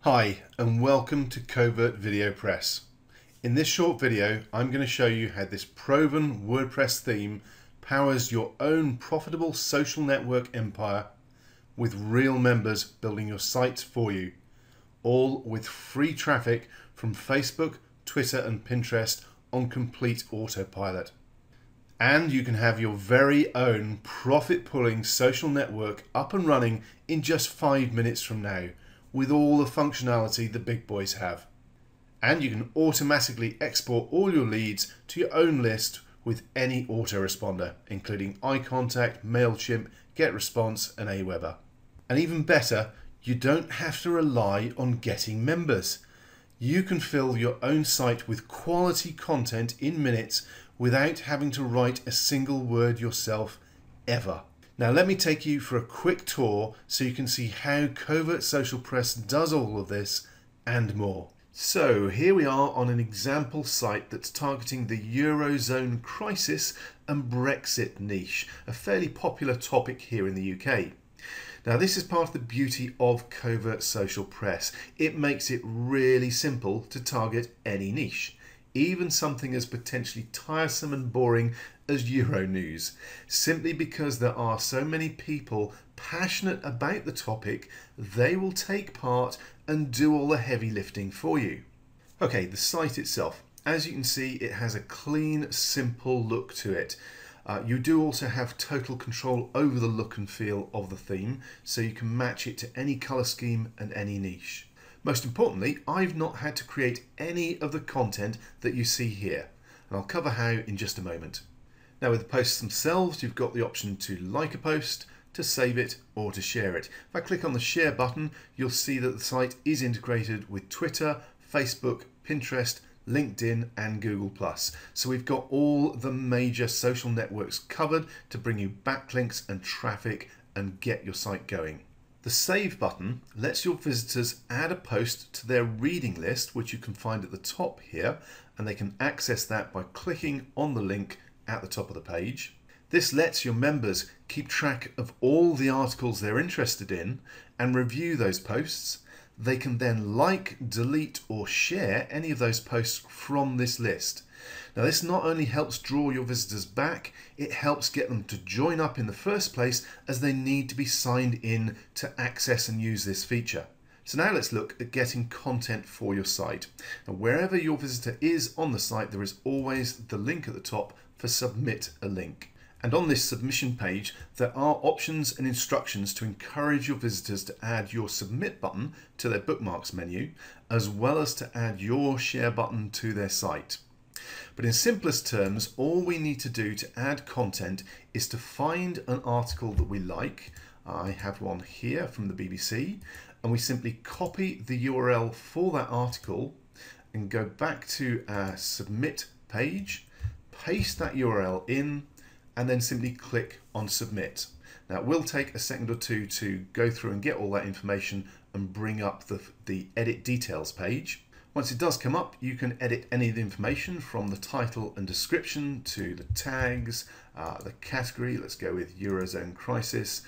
Hi and welcome to Covert Video Press. In this short video I'm going to show you how this proven WordPress theme powers your own profitable social network empire with real members building your sites for you, all with free traffic from Facebook, Twitter and Pinterest on complete autopilot. And you can have your very own profit-pulling social network up and running in just 5 minutes from now, with all the functionality the big boys have. And you can automatically export all your leads to your own list with any autoresponder, including iContact, MailChimp, GetResponse and Aweber. And even better, you don't have to rely on getting members. You can fill your own site with quality content in minutes without having to write a single word yourself ever. Now let me take you for a quick tour so you can see how Covert Social Press does all of this and more. So here we are on an example site that's targeting the Eurozone crisis and Brexit niche, a fairly popular topic here in the UK. Now this is part of the beauty of Covert Social Press. It makes it really simple to target any niche, even something as potentially tiresome and boring as Euro news, simply because there are so many people passionate about the topic, they will take part and do all the heavy lifting for you. Okay, the site itself, as you can see, it has a clean, simple look to it. You do also have total control over the look and feel of the theme, so you can match it to any color scheme and any niche. Most importantly, I've not had to create any of the content that you see here, and I'll cover how in just a moment. Now with the posts themselves, you've got the option to like a post, to save it or to share it. If I click on the share button, you'll see that the site is integrated with Twitter, Facebook, Pinterest, LinkedIn and Google+. So we've got all the major social networks covered to bring you backlinks and traffic and get your site going. The Save button lets your visitors add a post to their reading list, which you can find at the top here, and they can access that by clicking on the link at the top of the page. This lets your members keep track of all the articles they're interested in and review those posts. They can then like, delete or share any of those posts from this list. Now this not only helps draw your visitors back, it helps get them to join up in the first place, as they need to be signed in to access and use this feature. So now let's look at getting content for your site. Now wherever your visitor is on the site, there is always the link at the top for submit a link. And on this submission page, there are options and instructions to encourage your visitors to add your submit button to their bookmarks menu, as well as to add your share button to their site. But in simplest terms, all we need to do to add content is to find an article that we like. I have one here from the BBC, and we simply copy the URL for that article and go back to our submit page, paste that URL in, and then simply click on submit. Now it will take a second or two to go through and get all that information and bring up the edit details page. Once it does come up, you can edit any of the information from the title and description to the tags, the category, let's go with Eurozone crisis.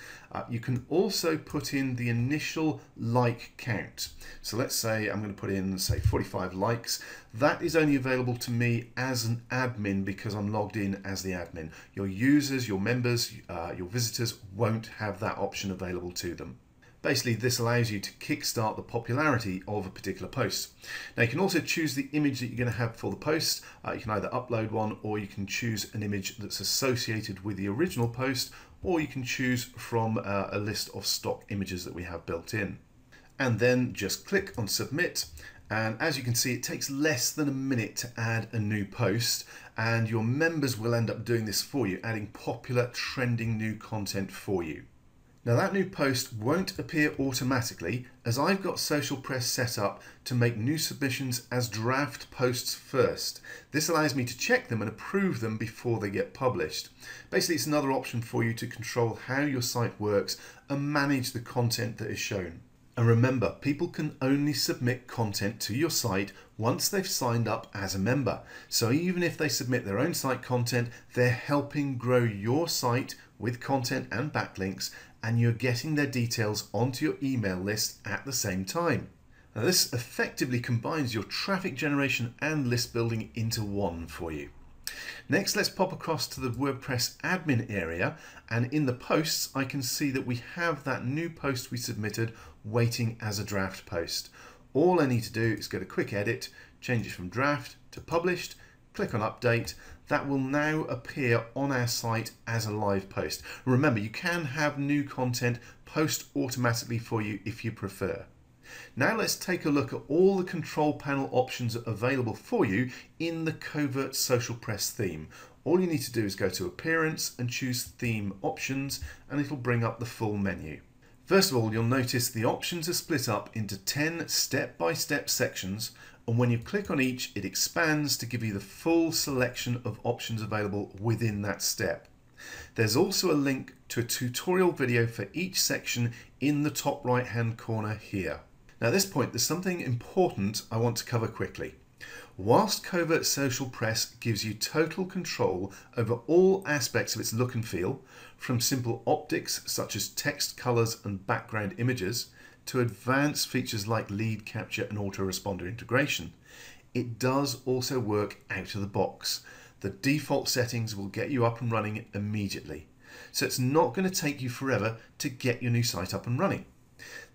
You can also put in the initial like count. So let's say I'm going to put in, say, 45 likes. That is only available to me as an admin because I'm logged in as the admin. Your users, your members, your visitors won't have that option available to them. Basically, this allows you to kickstart the popularity of a particular post. Now you can also choose the image that you're going to have for the post. You can either upload one, or you can choose an image that's associated with the original post, or you can choose from a list of stock images that we have built in. And then just click on submit. And as you can see, it takes less than a minute to add a new post, and your members will end up doing this for you, adding popular trending new content for you. Now that new post won't appear automatically, as I've got Social Press set up to make new submissions as draft posts first. This allows me to check them and approve them before they get published. Basically, it's another option for you to control how your site works and manage the content that is shown. And remember, people can only submit content to your site once they've signed up as a member. So even if they submit their own site content, they're helping grow your site with content and backlinks, and you're getting their details onto your email list at the same time. Now this effectively combines your traffic generation and list building into one for you. Next, let's pop across to the WordPress admin area, and in the posts I can see that we have that new post we submitted waiting as a draft post. All I need to do is go to quick edit, change it from draft to published, click on update. That will now appear on our site as a live post. Remember, you can have new content post automatically for you if you prefer. Now let's take a look at all the control panel options available for you in the Covert Social Press theme. All you need to do is go to Appearance and choose Theme Options, and it'll bring up the full menu. First of all, you'll notice the options are split up into 10 step-by-step sections, and when you click on each, it expands to give you the full selection of options available within that step. There's also a link to a tutorial video for each section in the top right-hand corner here. Now at this point, there's something important I want to cover quickly. Whilst Covert Social Press gives you total control over all aspects of its look and feel, from simple optics such as text, colors and background images, to advanced features like lead capture and autoresponder integration, it does also work out of the box. The default settings will get you up and running immediately. So it's not going to take you forever to get your new site up and running.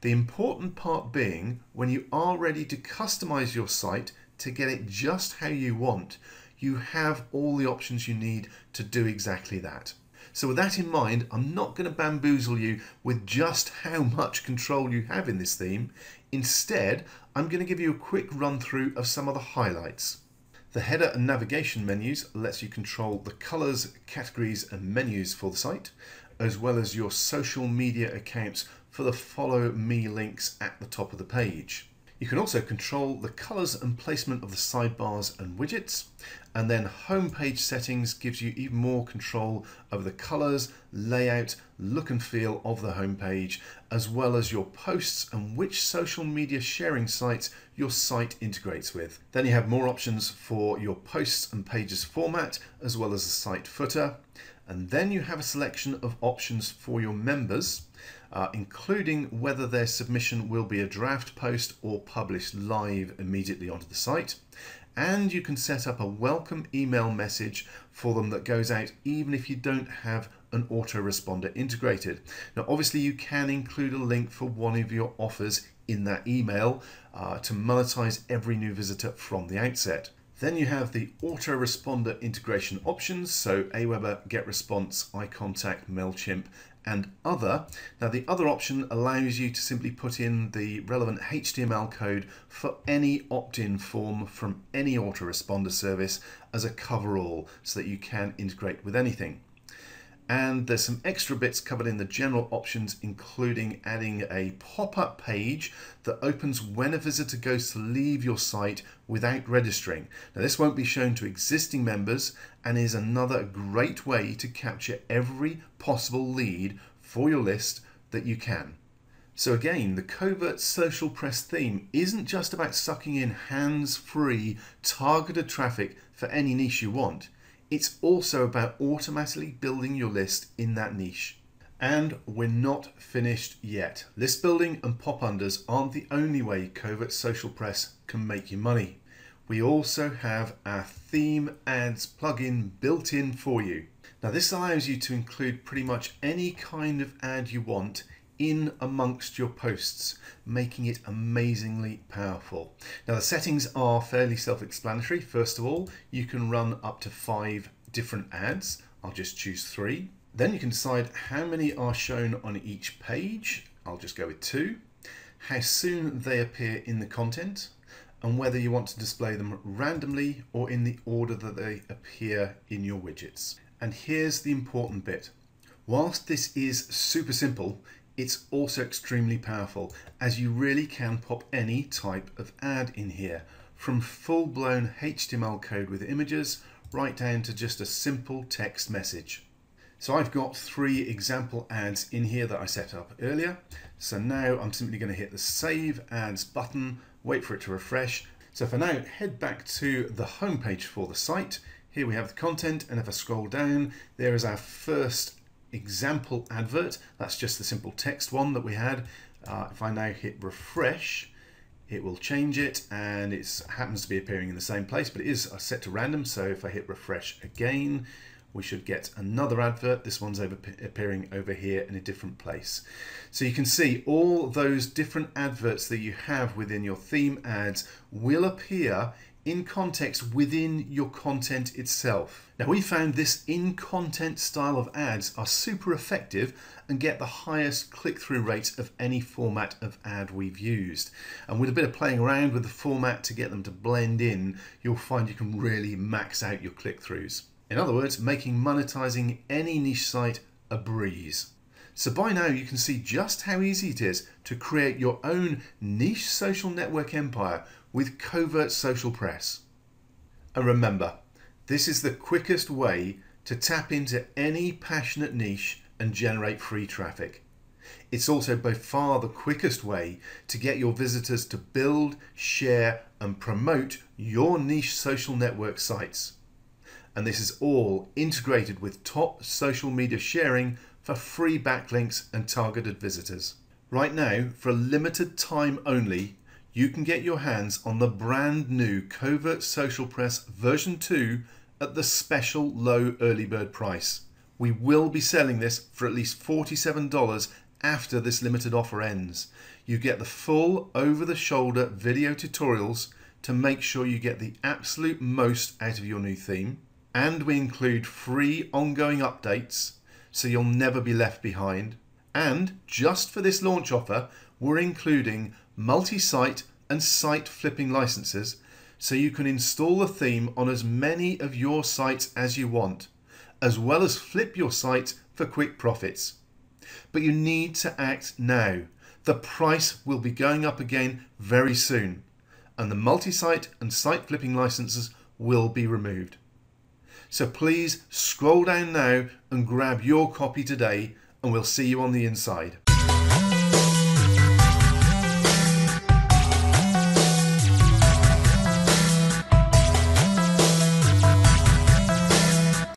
The important part being, when you are ready to customize your site to get it just how you want, you have all the options you need to do exactly that. So with that in mind, I'm not going to bamboozle you with just how much control you have in this theme. Instead, I'm going to give you a quick run through of some of the highlights. The header and navigation menus lets you control the colors, categories and menus for the site, as well as your social media accounts for the follow me links at the top of the page. You can also control the colors and placement of the sidebars and widgets, and then homepage settings gives you even more control over the colors, layout, look and feel of the homepage, as well as your posts and which social media sharing sites your site integrates with. Then you have more options for your posts and pages format, as well as the site footer. And then you have a selection of options for your members, including whether their submission will be a draft post or published live immediately onto the site. And you can set up a welcome email message for them that goes out even if you don't have an autoresponder integrated. Now obviously you can include a link for one of your offers in that email to monetize every new visitor from the outset. Then you have the autoresponder integration options, so Aweber, GetResponse, iContact, MailChimp, and other. Now the other option allows you to simply put in the relevant HTML code for any opt-in form from any autoresponder service as a coverall so that you can integrate with anything. And there's some extra bits covered in the general options, including adding a pop-up page that opens when a visitor goes to leave your site without registering. Now this won't be shown to existing members and is another great way to capture every possible lead for your list that you can. So again, the Covert Social Press theme isn't just about sucking in hands-free targeted traffic for any niche you want. It's also about automatically building your list in that niche. And we're not finished yet. List building and pop-unders aren't the only way Covert Social Press can make you money. We also have our theme ads plugin built in for you. Now this allows you to include pretty much any kind of ad you want in amongst your posts, making it amazingly powerful. Now the settings are fairly self-explanatory. First of all, you can run up to 5 different ads. I'll just choose 3. Then you can decide how many are shown on each page. I'll just go with 2. How soon they appear in the content, and whether you want to display them randomly or in the order that they appear in your widgets. And here's the important bit. Whilst this is super simple, it's also extremely powerful, as you really can pop any type of ad in here, from full-blown HTML code with images right down to just a simple text message. So I've got 3 example ads in here that I set up earlier. So now I'm simply going to hit the Save Ads button, wait for it to refresh. So for now, head back to the home page for the site. Here we have the content, and if I scroll down, there is our first example advert. That's just the simple text one that we had. If I now hit refresh, it will change it, and it happens to be appearing in the same place, but it is set to random. So if I hit refresh again, we should get another advert. This one's appearing over here in a different place. So you can see all those different adverts that you have within your theme ads will appear in context within your content itself. Now, we found this in content style of ads are super effective and get the highest click-through rate of any format of ad we've used. And with a bit of playing around with the format to get them to blend in, you'll find you can really max out your click-throughs. In other words, making monetizing any niche site a breeze. So by now you can see just how easy it is to create your own niche social network empire with Covert Social Press. And remember, this is the quickest way to tap into any passionate niche and generate free traffic. It's also by far the quickest way to get your visitors to build, share, and promote your niche social network sites. And this is all integrated with top social media sharing for free backlinks and targeted visitors. Right now, for a limited time only, you can get your hands on the brand new Covert Social Press version 2 at the special low early bird price. We will be selling this for at least $47 after this limited offer ends. You get the full over-the-shoulder video tutorials to make sure you get the absolute most out of your new theme. And we include free ongoing updates, so you'll never be left behind. And just for this launch offer, we're including multi-site and site flipping licenses, so you can install the theme on as many of your sites as you want, as well as flip your site for quick profits. But you need to act now. The price will be going up again very soon, and the multi-site and site flipping licenses will be removed. So please scroll down now and grab your copy today, and we'll see you on the inside.